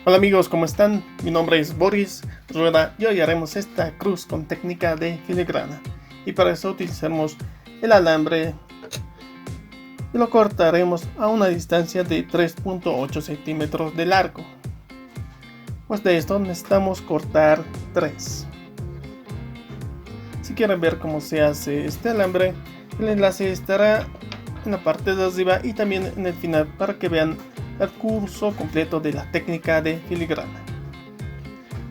Hola amigos, ¿cómo están? Mi nombre es Boris Rueda y hoy haremos esta cruz con técnica de filigrana. Y para eso utilizaremos el alambre y lo cortaremos a una distancia de 3.8 centímetros de largo. Pues de esto necesitamos cortar 3. Si quieren ver cómo se hace este alambre, el enlace estará en la parte de arriba y también en el final para que vean el curso completo de la técnica de filigrana.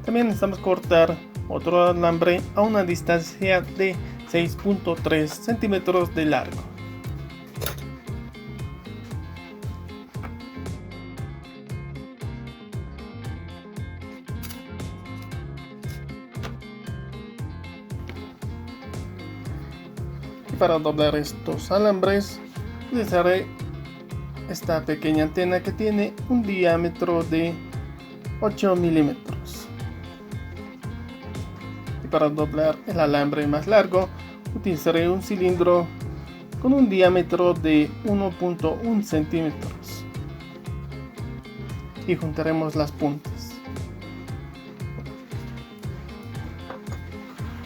También necesitamos cortar otro alambre a una distancia de 6.3 centímetros de largo. Y para doblar estos alambres utilizaré esta pequeña antena que tiene un diámetro de 8 milímetros. Y para doblar el alambre más largo utilizaré un cilindro con un diámetro de 1.1 centímetros y juntaremos las puntas.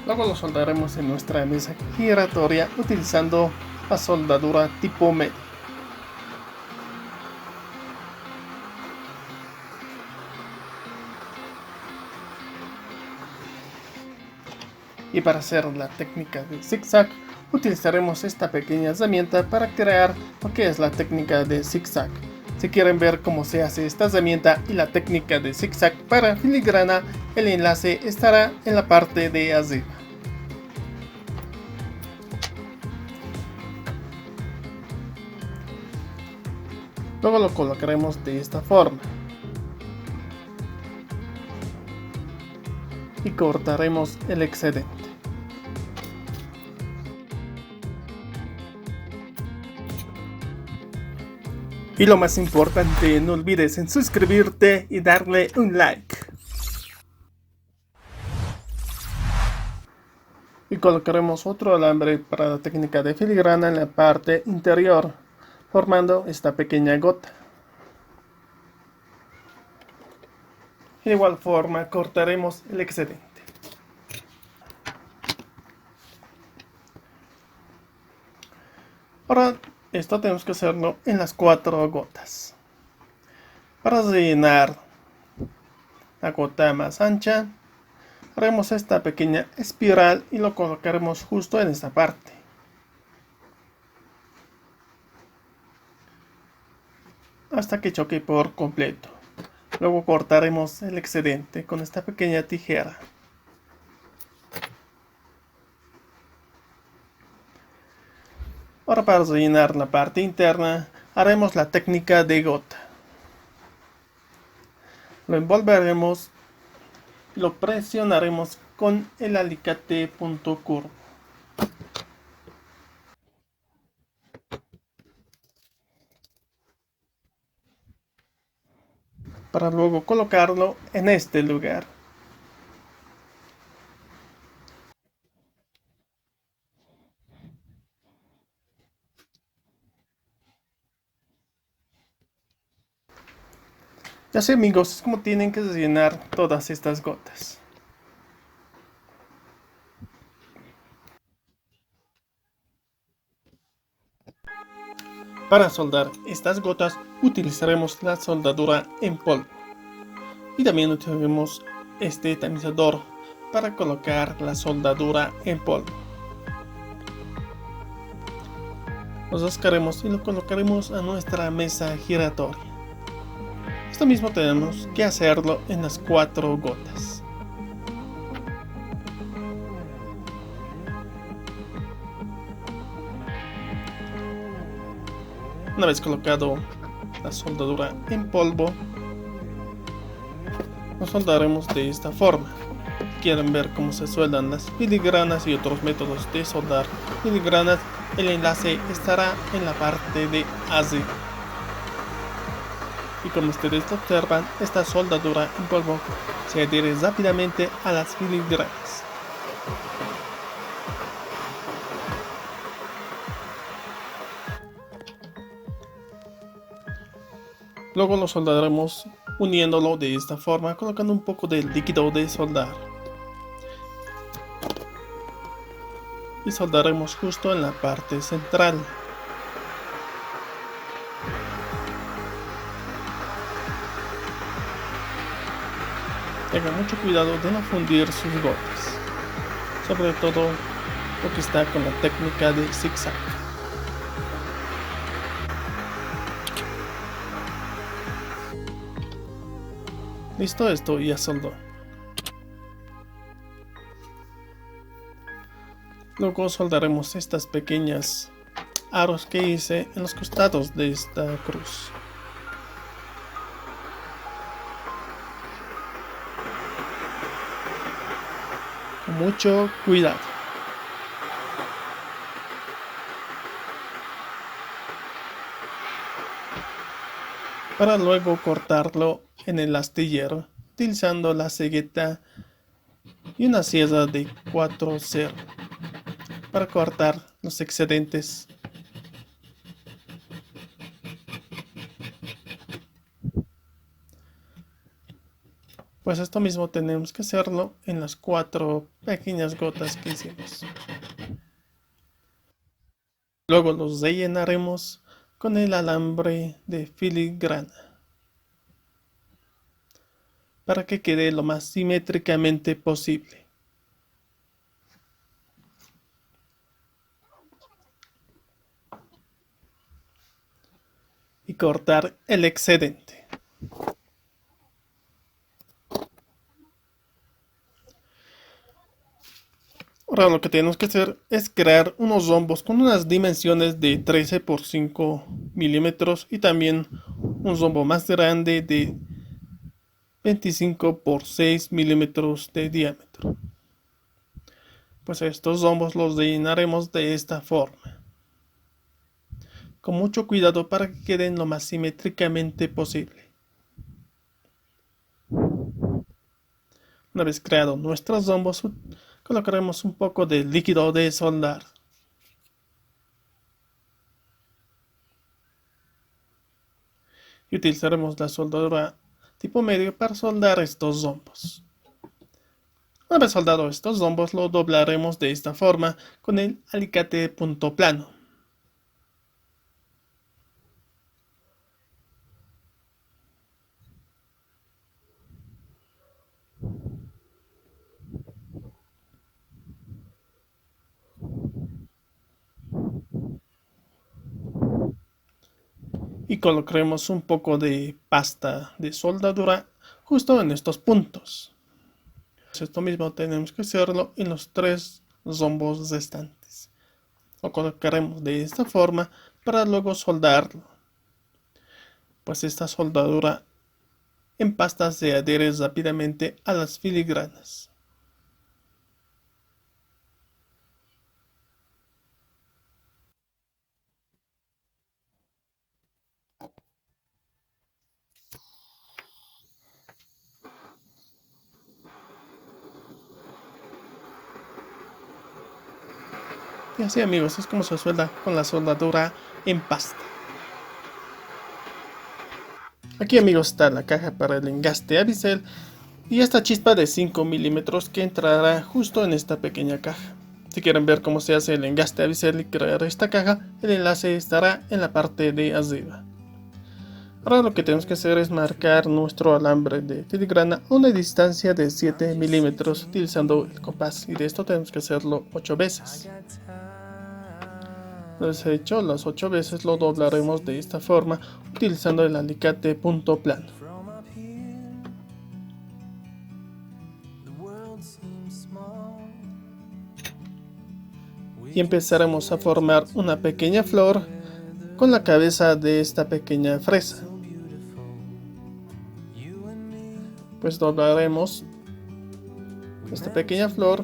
Luego lo soldaremos en nuestra mesa giratoria utilizando la soldadura tipo medio. Y para hacer la técnica de zigzag utilizaremos esta pequeña herramienta para crear lo que es la técnica de zigzag. Si quieren ver cómo se hace esta herramienta y la técnica de zigzag para filigrana, el enlace estará en la parte de arriba. Luego lo colocaremos de esta forma y cortaremos el excedente. Y lo más importante, no olvides en suscribirte y darle un like. Y colocaremos otro alambre para la técnica de filigrana en la parte interior, formando esta pequeña gota. Y de igual forma cortaremos el excedente. Ahora esto tenemos que hacerlo en las 4 gotas. Para rellenar la gota más ancha, haremos esta pequeña espiral y lo colocaremos justo en esta parte. Hasta que choque por completo. Luego cortaremos el excedente con esta pequeña tijera. Ahora para rellenar la parte interna haremos la técnica de gota. Lo envolveremos y lo presionaremos con el alicate punto curvo. Para luego colocarlo en este lugar. Y así amigos, es como tienen que rellenar todas estas gotas. Para soldar estas gotas utilizaremos la soldadura en polvo. Y también utilizaremos este tamizador para colocar la soldadura en polvo. Lo rascaremos y lo colocaremos a nuestra mesa giratoria. Esto mismo tenemos que hacerlo en las 4 gotas. Una vez colocado la soldadura en polvo, lo soldaremos de esta forma. Quieren ver cómo se sueldan las filigranas y otros métodos de soldar filigranas, el enlace estará en la parte de arriba. Y como ustedes observan, esta soldadura en polvo se adhiere rápidamente a las filigranas. Luego lo soldaremos uniéndolo de esta forma, colocando un poco de líquido de soldar. Y soldaremos justo en la parte central. Tenga mucho cuidado de no fundir sus gotas, sobre todo lo que está con la técnica de zigzag. Listo, esto ya soldó. Luego soldaremos estas pequeñas aros que hice en los costados de esta cruz. Con mucho cuidado. Para luego cortarlo en el astillero utilizando la cegueta y una sierra de 4/0 para cortar los excedentes. Pues esto mismo tenemos que hacerlo en las 4 pequeñas gotas que hicimos. Luego los rellenaremos con el alambre de filigrana para que quede lo más simétricamente posible. Y cortar el excedente. Ahora lo que tenemos que hacer es crear unos rombos con unas dimensiones de 13 por 5 milímetros y también un rombo más grande de 25 por 6 milímetros de diámetro. Pues estos rombos los rellenaremos de esta forma, con mucho cuidado para que queden lo más simétricamente posible. Una vez creados nuestros rombos, colocaremos un poco de líquido de soldar. Y utilizaremos la soldadura tipo medio para soldar estos rombos. Una vez soldado estos rombos, lo doblaremos de esta forma con el alicate punto plano. Y colocaremos un poco de pasta de soldadura justo en estos puntos. Esto mismo tenemos que hacerlo en los 3 rombos restantes. Lo colocaremos de esta forma para luego soldarlo, pues esta soldadura en pasta se adhiere rápidamente a las filigranas. Y así, amigos, es como se suelda con la soldadura en pasta. Aquí, amigos, está la caja para el engaste a bisel y esta chispa de 5 milímetros que entrará justo en esta pequeña caja. Si quieren ver cómo se hace el engaste a bisel y crear esta caja, el enlace estará en la parte de arriba. Ahora lo que tenemos que hacer es marcar nuestro alambre de filigrana a una distancia de 7 milímetros utilizando el compás, y de esto tenemos que hacerlo 8 veces. Una vez hecho las 8 veces, lo doblaremos de esta forma utilizando el alicate punto plano. Y empezaremos a formar una pequeña flor con la cabeza de esta pequeña fresa. Pues doblaremos esta pequeña flor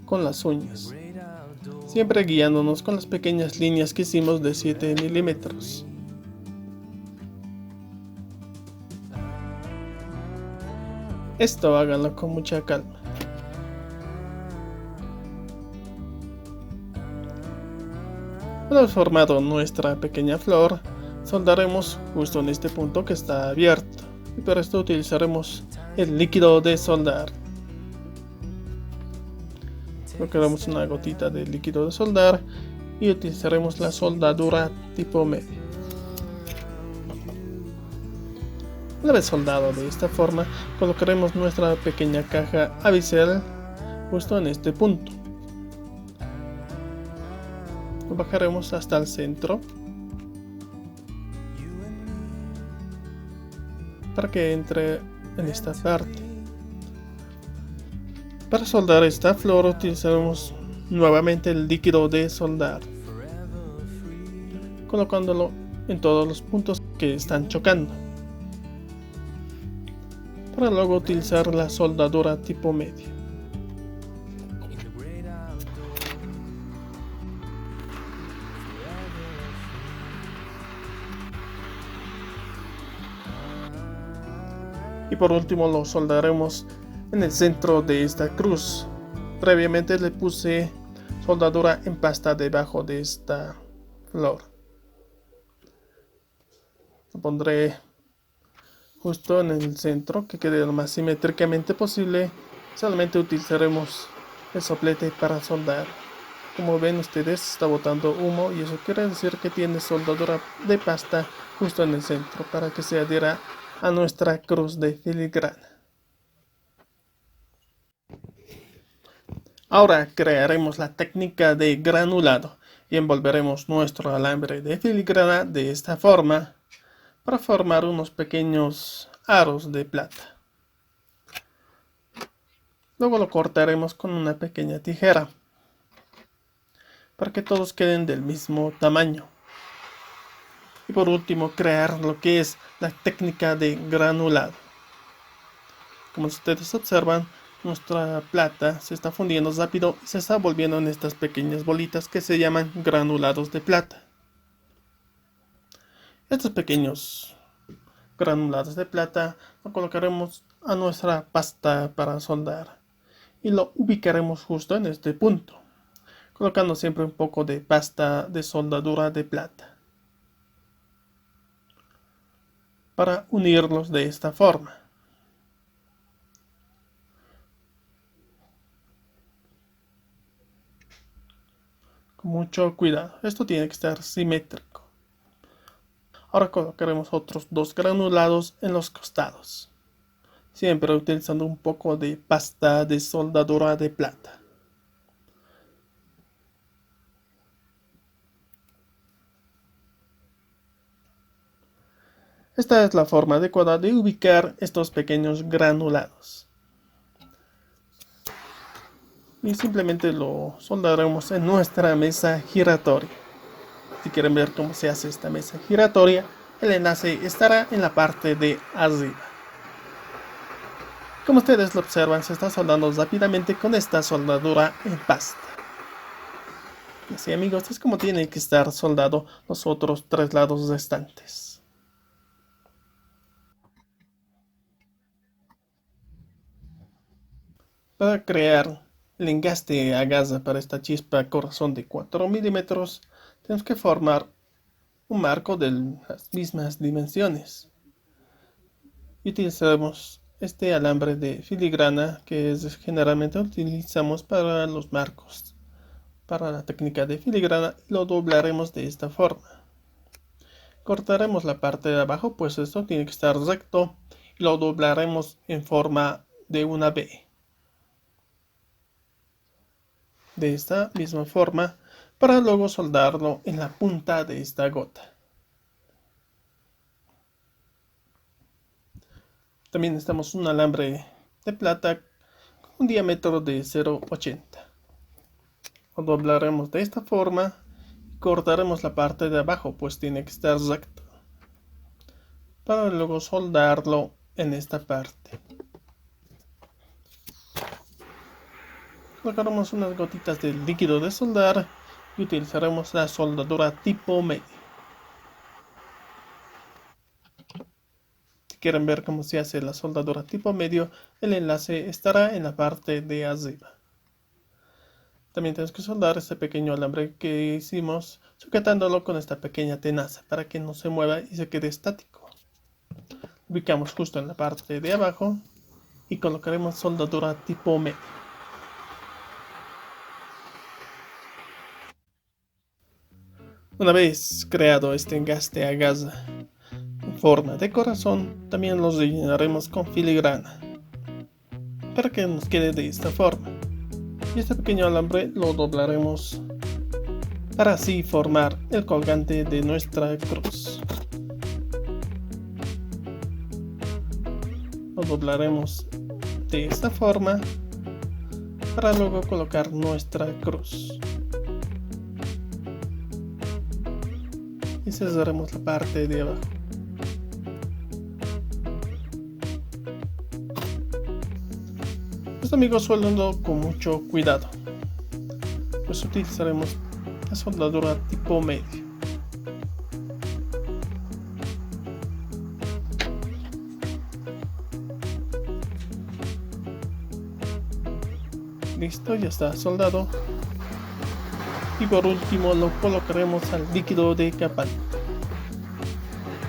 con las uñas, siempre guiándonos con las pequeñas líneas que hicimos de 7 milímetros. Esto háganlo con mucha calma. Una vez formado nuestra pequeña flor, soldaremos justo en este punto que está abierto, y para esto utilizaremos el líquido de soldar. Colocaremos una gotita de líquido de soldar y utilizaremos la soldadura tipo medio. Una vez soldado de esta forma, colocaremos nuestra pequeña caja avisal justo en este punto. Lo bajaremos hasta el centro para que entre en esta parte. Para soldar esta flor utilizaremos nuevamente el líquido de soldar, colocándolo en todos los puntos que están chocando, para luego utilizar la soldadura tipo medio. Y por último lo soldaremos en el centro de esta cruz. Previamente le puse soldadura en pasta debajo de esta flor. Lo pondré justo en el centro, que quede lo más simétricamente posible. Solamente utilizaremos el soplete para soldar. Como ven ustedes, está botando humo y eso quiere decir que tiene soldadura de pasta justo en el centro para que se adhiera a nuestra cruz de filigrana. Ahora crearemos la técnica de granulado y envolveremos nuestro alambre de filigrana de esta forma para formar unos pequeños aros de plata. Luego lo cortaremos con una pequeña tijera para que todos queden del mismo tamaño. Y por último, crear lo que es la técnica de granulado. Como ustedes observan, nuestra plata se está fundiendo rápido y se está volviendo en estas pequeñas bolitas que se llaman granulados de plata. Estos pequeños granulados de plata lo colocaremos a nuestra pasta para soldar y lo ubicaremos justo en este punto, colocando siempre un poco de pasta de soldadura de plata para unirlos de esta forma. Con mucho cuidado, esto tiene que estar simétrico. Ahora colocaremos otros dos granulados en los costados, siempre utilizando un poco de pasta de soldadura de plata. Esta es la forma adecuada de ubicar estos pequeños granulados. Y simplemente lo soldaremos en nuestra mesa giratoria. Si quieren ver cómo se hace esta mesa giratoria, el enlace estará en la parte de arriba. Como ustedes lo observan, se está soldando rápidamente con esta soldadura en pasta. Y así, amigos, es como tienen que estar soldados los otros tres lados restantes. Para crear el engaste a gasa para esta chispa corazón de 4 milímetros, tenemos que formar un marco de las mismas dimensiones. Y utilizaremos este alambre de filigrana que generalmente utilizamos para los marcos. Para la técnica de filigrana lo doblaremos de esta forma. Cortaremos la parte de abajo, pues esto tiene que estar recto, y lo doblaremos en forma de una B. De esta misma forma, para luego soldarlo en la punta de esta gota. También necesitamos un alambre de plata con un diámetro de 0,80. Lo doblaremos de esta forma y cortaremos la parte de abajo, pues tiene que estar recto, para luego soldarlo en esta parte. Colocaremos unas gotitas de líquido de soldar y utilizaremos la soldadura tipo medio. Si quieren ver cómo se hace la soldadura tipo medio, el enlace estará en la parte de arriba. También tenemos que soldar este pequeño alambre que hicimos sujetándolo con esta pequeña tenaza para que no se mueva y se quede estático. Ubicamos justo en la parte de abajo y colocaremos soldadura tipo medio. Una vez creado este engaste a gasa en forma de corazón, también los rellenaremos con filigrana para que nos quede de esta forma. Y este pequeño alambre lo doblaremos para así formar el colgante de nuestra cruz. Lo doblaremos de esta forma para luego colocar nuestra cruz. Y cerraremos la parte de abajo. Esto, amigos, suéldenlo con mucho cuidado, pues utilizaremos la soldadura tipo medio. Listo, ya está soldado. Y por último lo colocaremos al líquido de capán,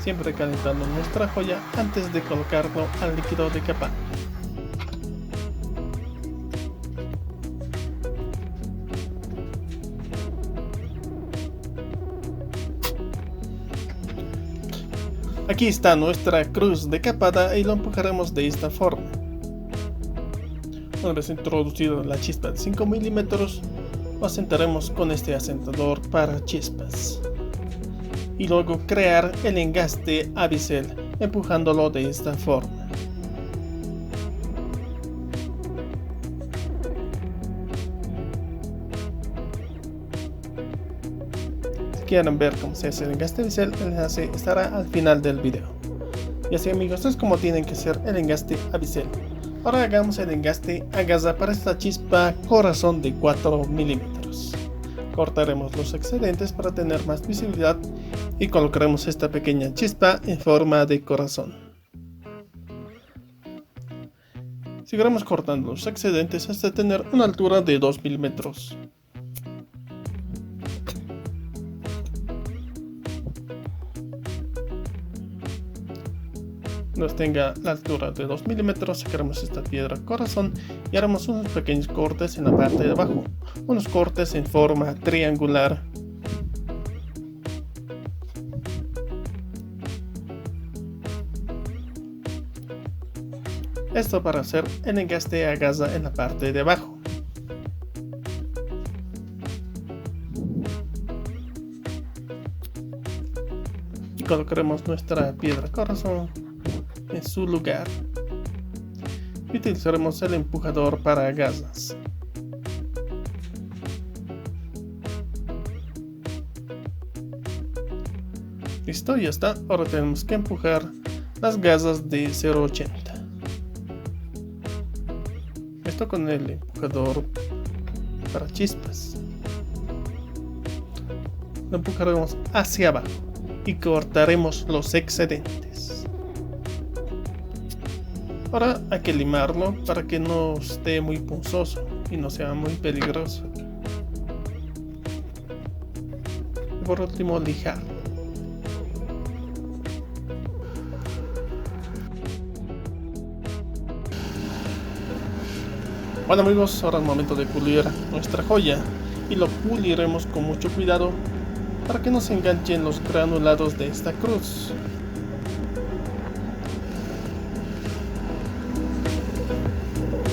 siempre calentando nuestra joya antes de colocarlo al líquido de capán. Aquí está nuestra cruz decapada y lo empujaremos de esta forma. Una vez introducido la chispa de 5 milímetros, lo asentaremos con este asentador para chispas. Y luego crear el engaste a bisel empujándolo de esta forma. Si quieren ver cómo se hace el engaste a bisel, el enlace estará al final del video. Y así, amigos, esto es como tienen que hacer el engaste a bisel. Ahora hagamos el engaste a gasa para esta chispa corazón de 4 milímetros. Cortaremos los excedentes para tener más visibilidad y colocaremos esta pequeña chispa en forma de corazón. Seguiremos cortando los excedentes hasta tener una altura de 2 milímetros. Nos tenga la altura de 2 milímetros, sacaremos esta piedra corazón y haremos unos pequeños cortes en la parte de abajo, unos cortes en forma triangular. Esto para hacer el engaste a gasa en la parte de abajo. Y colocaremos nuestra piedra corazón en su lugar y utilizaremos el empujador para gasas. Listo, ya está. Ahora tenemos que empujar las gasas de 0.80. Esto con el empujador para chispas. Lo empujaremos hacia abajo y cortaremos los excedentes. Ahora hay que limarlo para que no esté muy punzoso y no sea muy peligroso. Y por último, lijar. Bueno, amigos, ahora es el momento de pulir nuestra joya y lo puliremos con mucho cuidado para que no se enganchen los granulados de esta cruz.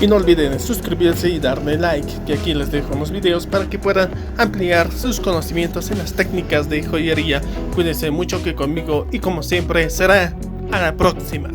Y no olviden suscribirse y darle like, que aquí les dejo unos videos para que puedan ampliar sus conocimientos en las técnicas de joyería. Cuídense mucho, que conmigo y como siempre será a la próxima.